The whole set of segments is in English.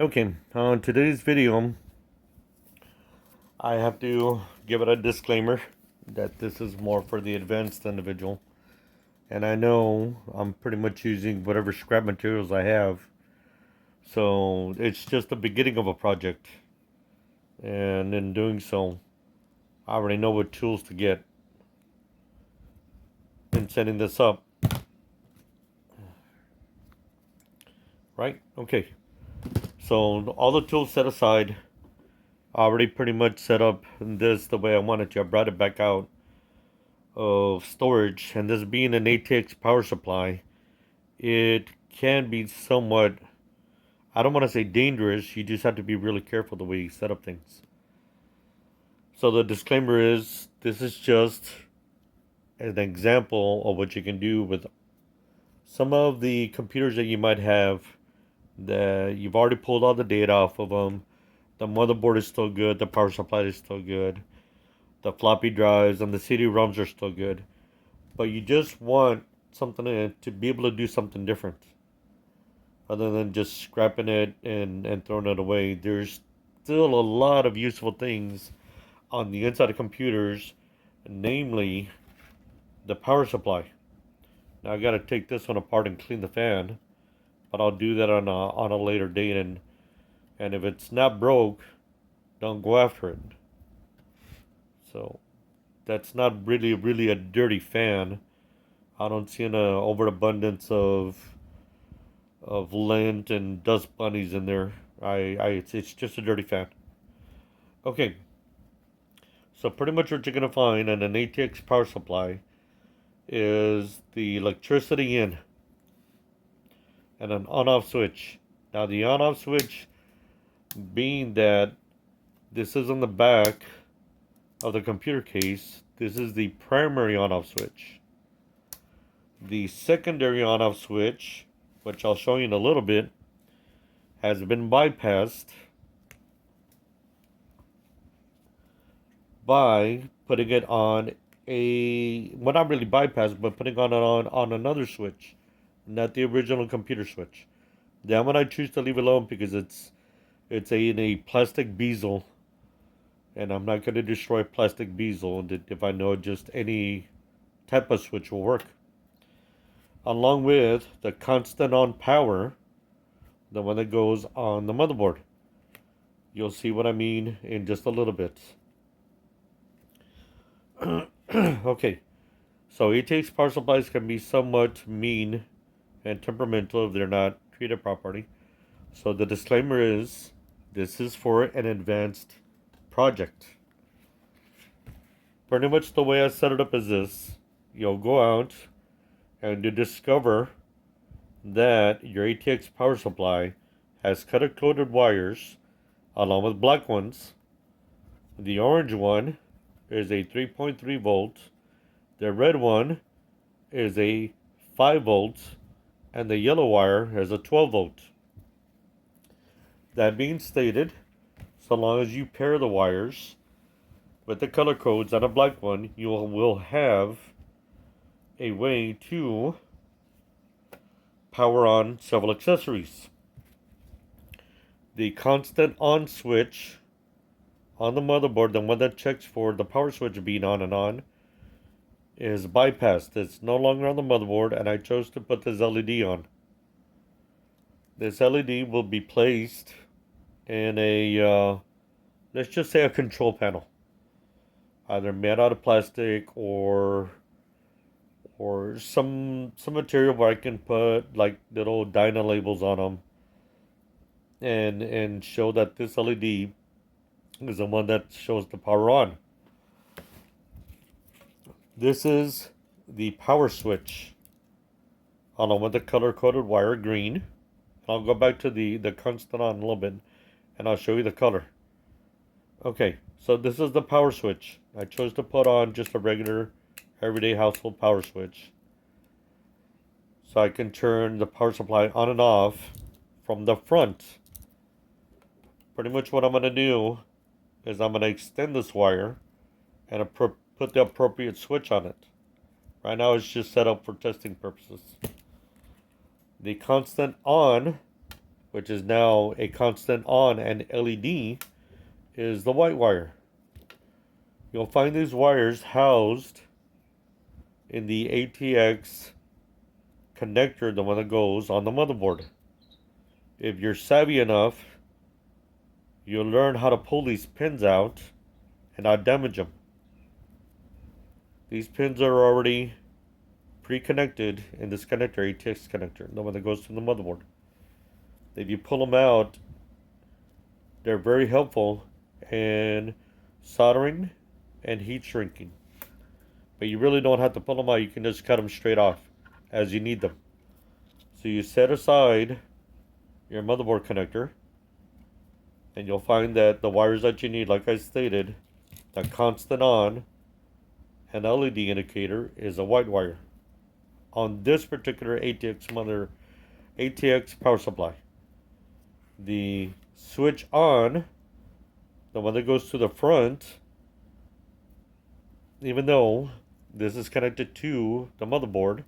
Okay, on today's video, I have to give it a disclaimer that this is more for the advanced individual. And I know I'm pretty much using whatever scrap materials I have. So it's just the beginning of a project. And in doing so, I already know what tools to get in setting this up. Right? Okay. So all the tools set aside, I already pretty much set up this the way I wanted to. I brought it back out of storage, and this being an ATX power supply, it can be somewhat, I don't want to say dangerous, you just have to be really careful the way you set up things. So the disclaimer is this is just an example of what you can do with some of the computers that you might have that you've already pulled all the data off of them. The motherboard is still good, the power supply is still good, the floppy drives and the CD-ROMs are still good, but you just want something to be able to do something different other than just scrapping it and throwing it away. There's still a lot of useful things on the inside of computers, namely the power supply. Now I got to take this one apart and clean the fan, but I'll do that on a later date. And if it's not broke, don't go after it. So that's not really a dirty fan. I don't see an overabundance of lint and dust bunnies in there. It's just a dirty fan. Okay, so pretty much what you're gonna find in an ATX power supply is the electricity in and an on-off switch. Now the on-off switch, being that this is on the back of the computer case, this is the primary on-off switch. The secondary on-off switch, which I'll show you in a little bit, has been bypassed by putting it on well, not really bypassed, but putting on another switch, not the original computer switch. That one I choose to leave alone because it's in a plastic bezel, and I'm not going to destroy plastic bezel if I know just any type of switch will work. Along with the constant on power, the one that goes on the motherboard. You'll see what I mean in just a little bit. Okay, so ATX power supplies can be somewhat mean and temperamental if they're not treated properly. So the disclaimer is this is for an advanced project. Pretty much the way I set it up is this. You'll go out and you discover that your ATX power supply has color-coded wires along with black ones. The orange one is a 3.3 volt. The red one is a 5 volt, and the yellow wire is a 12 volt. That being stated, so long as you pair the wires with the color codes on a black one, you will have a way to power on several accessories. The constant on switch on the motherboard, the one that checks for the power switch being on, is bypassed. It's no longer on the motherboard, and I chose to put this LED on. This LED will be placed in let's just say a control panel, either made out of plastic or some material where I can put like little Dyna labels on them and show that this LED is the one that shows the power on. This is the power switch along with the color-coded wire green. I'll go back to the constant on a little bit and I'll show you the color. Okay, so this is the power switch. I chose to put on just a regular everyday household power switch, so I can turn the power supply on and off from the front. Pretty much what I'm going to do is I'm going to extend this wire and put the appropriate switch on it. Right now it's just set up for testing purposes. The constant on which is now a constant on, and LED is the white wire. You'll find these wires housed in the ATX connector, the one that goes on the motherboard. If you're savvy enough, you'll learn how to pull these pins out and not damage them. These pins are already pre-connected in this connector, ATX connector, the one that goes to the motherboard. If you pull them out, they're very helpful in soldering and heat shrinking. But you really don't have to pull them out. You can just cut them straight off as you need them. So you set aside your motherboard connector, and you'll find that the wires that you need, like I stated, the constant on and LED indicator is a white wire on this particular ATX power supply. The switch on, the one that goes to the front, even though this is connected to the motherboard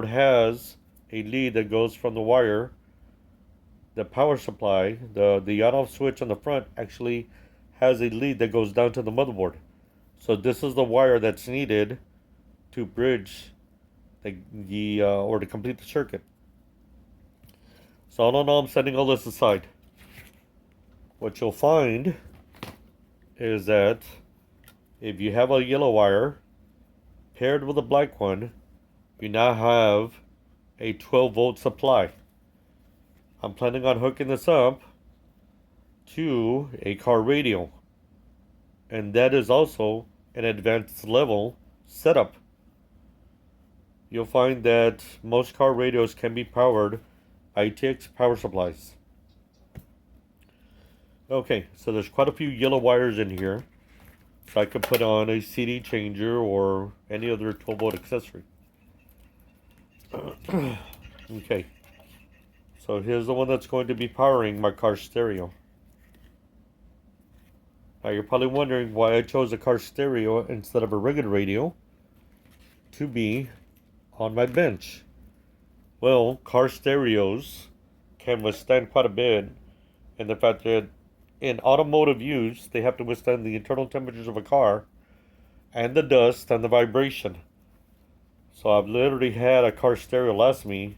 has a lead that goes from the wire. The power supply, the on-off switch on the front actually has a lead that goes down to the motherboard. So this is the wire that's needed to bridge or to complete the circuit. So all in all, I'm setting all this aside. What you'll find is that if you have a yellow wire paired with a black one, you now have a 12-volt supply. I'm planning on hooking this up to a car radio, and that is also an advanced level setup. You'll find that most car radios can be powered by ATX power supplies. Okay, so there's quite a few yellow wires in here, so I could put on a CD changer or any other 12-volt accessory. Okay, so here's the one that's going to be powering my car stereo. Now you're probably wondering why I chose a car stereo instead of a regular radio to be on my bench. Well, car stereos can withstand quite a bit, and the fact that in automotive use they have to withstand the internal temperatures of a car and the dust and the vibration. So I've literally had a car stereo last me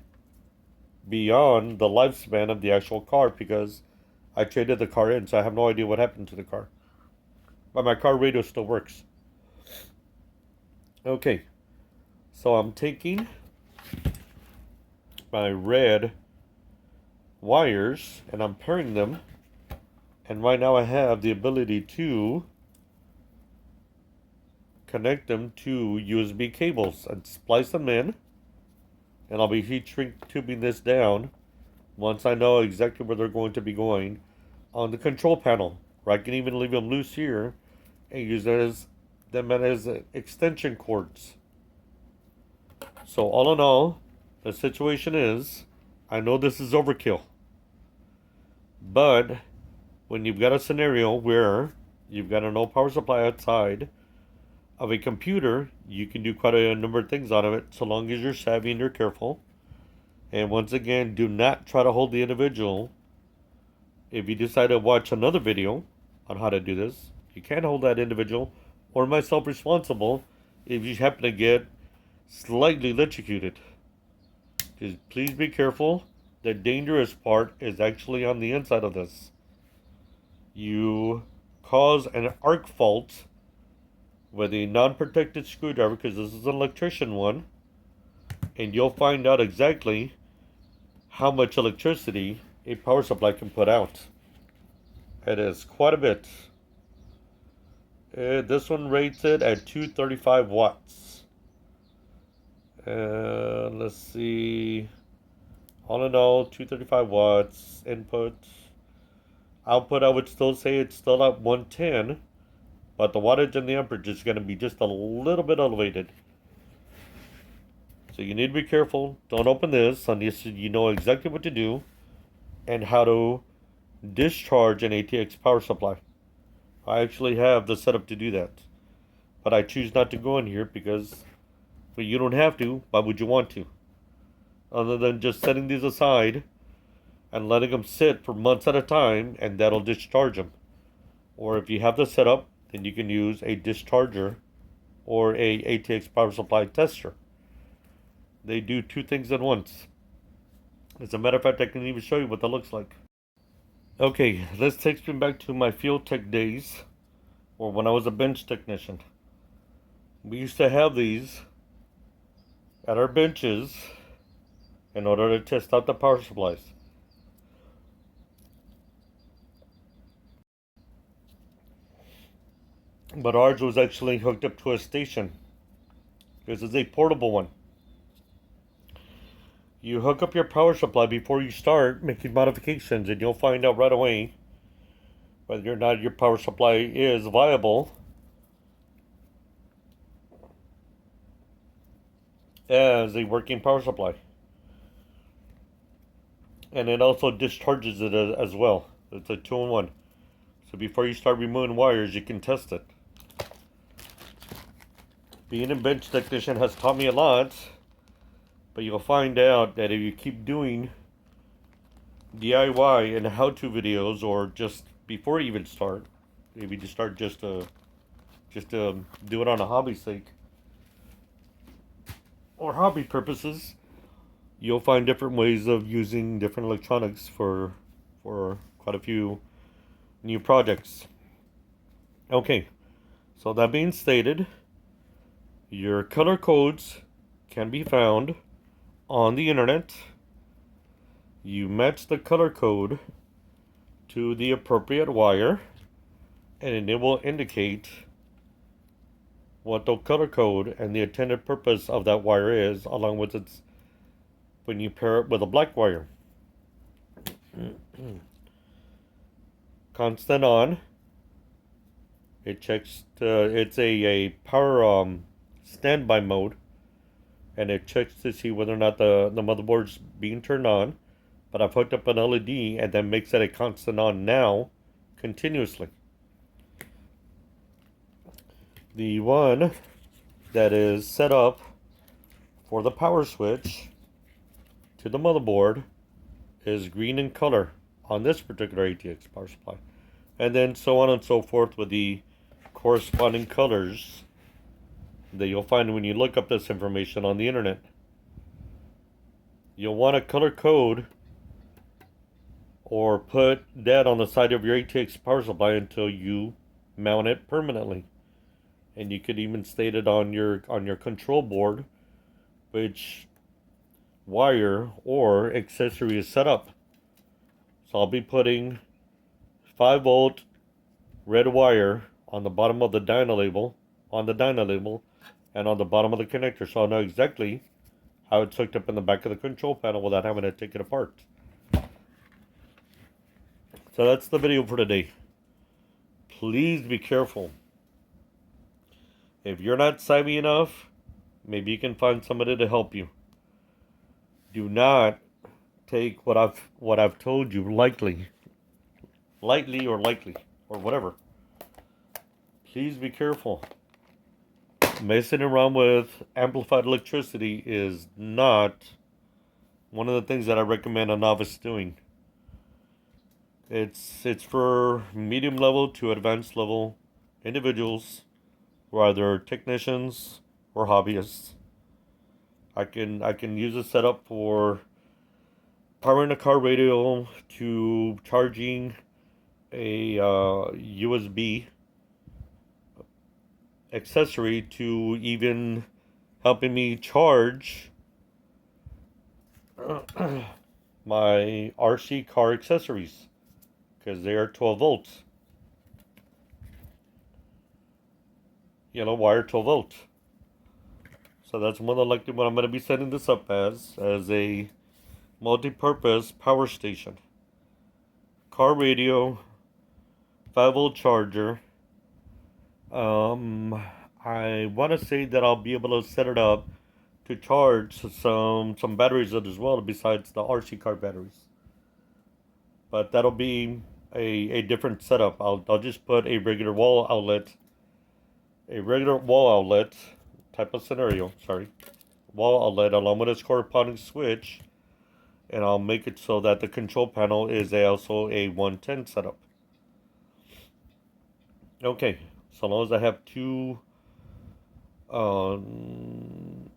beyond the lifespan of the actual car because I traded the car in, so I have no idea what happened to the car. But my car radio still works. Okay, so I'm taking my red wires and I'm pairing them, and right now I have the ability to connect them to USB cables and splice them in, and I'll be heat shrink tubing this down once I know exactly where they're going to be going on the control panel, or I can even leave them loose here and use them as extension cords. So all in all, the situation is, I know this is overkill, but when you've got a scenario where you've got a no power supply outside of a computer, you can do quite a number of things out of it, so long as you're savvy and you're careful. And once again, do not try to hold the individual. If you decide to watch another video on how to do this, you can't hold that individual or myself responsible if you happen to get slightly electrocuted. Just please be careful. The dangerous part is actually on the inside of this. You cause an arc fault with a non-protected screwdriver, because this is an electrician one, and you'll find out exactly how much electricity a power supply can put out. It is quite a bit. This one rates it at 235 watts. Let's see. All in all, 235 watts input. Output, I would still say it's still at 110, but the wattage and the amperage is going to be just a little bit elevated. So you need to be careful. Don't open this unless you know exactly what to do and how to discharge an ATX power supply. I actually have the setup to do that, but I choose not to go in here because, well, you don't have to. Why would you want to? Other than just setting these aside and letting them sit for months at a time, and that'll discharge them. Or if you have the setup, then you can use a discharger or a ATX power supply tester. They do two things at once. As a matter of fact, I can even show you what that looks like. Okay, this takes me back to my field tech days, or when I was a bench technician. We used to have these at our benches in order to test out the power supplies. But ours was actually hooked up to a station. This is a portable one. You hook up your power supply before you start making modifications, and you'll find out right away whether or not your power supply is viable as a working power supply. And it also discharges it as well. It's a 2-in-1. So before you start removing wires, you can test it. Being a bench technician has taught me a lot, but you'll find out that if you keep doing DIY and how-to videos, or just before you even start, maybe just start just to do it on a hobby sake or hobby purposes, you'll find different ways of using different electronics for quite a few new projects. Okay, so that being stated, your color codes can be found on the internet. You match the color code to the appropriate wire, and it will indicate what the color code and the intended purpose of that wire is, along with its, when you pair it with a black wire. Constant on. It checks. It's a power standby mode, and it checks to see whether or not the motherboard's being turned on. But I've hooked up an LED, and that makes it a constant on now, continuously. The one that is set up for the power switch to the motherboard is green in color on this particular ATX power supply. And then so on and so forth with the corresponding colors that you'll find when you look up this information on the internet. You'll want a color code or put that on the side of your ATX power supply until you mount it permanently. And you could even state it on your control board which wire or accessory is set up. So I'll be putting 5-volt red wire on the bottom of the dyno label, and on the bottom of the connector, so I'll know exactly how it's hooked up in the back of the control panel without having to take it apart. So that's the video for today. Please be careful. If you're not savvy enough, maybe you can find somebody to help you. Do not take what I've told you lightly or whatever. Please be careful. Messing around with amplified electricity is not one of the things that I recommend a novice doing. It's for medium level to advanced level individuals who are either technicians or hobbyists. I can use a setup for powering a car radio to charging a USB accessory to even helping me charge my RC car accessories because they are 12 volts. Yellow wire 12 volts. So that's more than likely what I'm going to be setting this up as a multi-purpose power station. Car radio, 5-volt charger. I want to say that I'll be able to set it up to charge some batteries as well besides the RC car batteries. But that'll be a different setup. I'll just put a regular wall outlet type of scenario, wall outlet along with its corresponding switch and I'll make it so that the control panel is also a 110 setup. Okay, so long as I have um,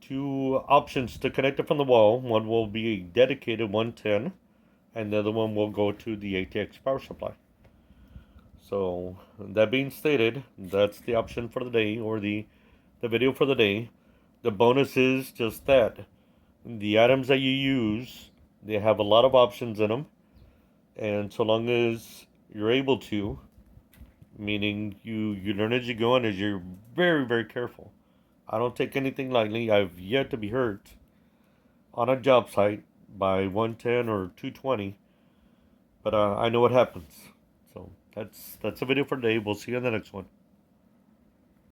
two options to connect it from the wall. One will be a dedicated 110, and the other one will go to the ATX power supply. So that being stated, that's the option for the day, or the video for the day. The bonus is just that the items that you use, they have a lot of options in them, and so long as you're able to, meaning you learn as you go and as you're very careful. I don't take anything lightly. I've yet to be hurt on a job site by 110 or 220, but I know what happens. So that's a video for today. We'll see you on the next one.